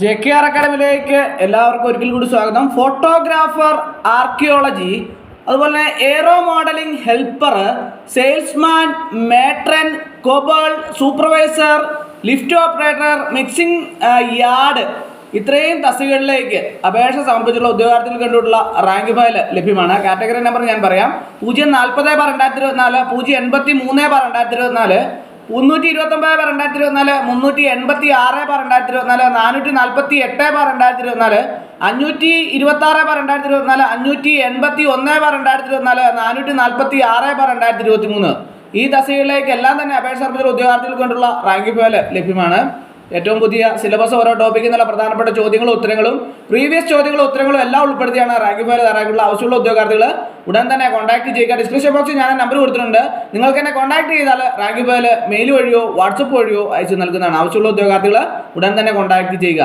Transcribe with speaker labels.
Speaker 1: JKR അക്കാഡമിയിലേക്ക് എല്ലാവർക്കും ഒരിക്കൽ കൂടി സ്വാഗതം. ഫോട്ടോഗ്രാഫർ, ആർക്കിയോളജി, അതുപോലെ തന്നെ aero modelling helper, salesman, matron, cobbler, supervisor, lift operator, mixing yard, ഇത്രയും തസ്തികകളിലേക്ക് അപേക്ഷ സമർപ്പിച്ചുള്ള ഉദ്യോഗാർത്ഥികൾക്ക് വേണ്ടിയിട്ടുള്ള റാങ്ക് ഫയൽ ലഭ്യമാണ്. കാറ്റഗറി നമ്പർ ഞാൻ പറയാം: 040/2024, 083/2024, 329/2024, 386/2024, 448/2024, 526/2024, 581/2024, 446/2023 ഈ തസ്തികകളിലേക്ക് എല്ലാം തന്നെ അപേക്ഷ സമർപ്പിച്ച ഉദ്യോഗാർത്ഥികൾക്ക് വേണ്ടിയുള്ള റാങ്ക് ഫയൽ ലഭ്യമാണ്. ഏറ്റവും പുതിയ സിലബസ്, ഓരോ ടോപ്പിക്കിൽ നിന്നുള്ള പ്രധാനപ്പെട്ട ചോദ്യങ്ങളും ഉത്തരങ്ങളും, പ്രീവിയസ് ചോദ്യങ്ങളും ഉത്തരങ്ങളും എല്ലാം ഉൾപ്പെടുത്തിയാണ് റാങ്ക് ഫയൽ തയ്യാറാക്കിയുള്ള ആവശ്യമുള്ള ഉദ്യോഗാർത്ഥികൾ ഉടൻ തന്നെ കോൺടാക്ട് ചെയ്യുക. ഡിസ്ക്രിപ്ഷൻ ബോക്സിൽ ഞാൻ നമ്പർ കൊടുത്തിട്ടുണ്ട്. നിങ്ങൾക്ക് എന്നെ കോൺടാക്ട് ചെയ്താൽ റാങ്ക് ഫയൽ മെയിൽ വഴിയോ വാട്സപ്പ് വഴിയോ അയച്ചു നൽകുന്നതാണ്. ആവശ്യമുള്ള ഉദ്യോഗാർത്ഥികൾ ഉടൻ തന്നെ കോൺടാക്ട് ചെയ്യുക.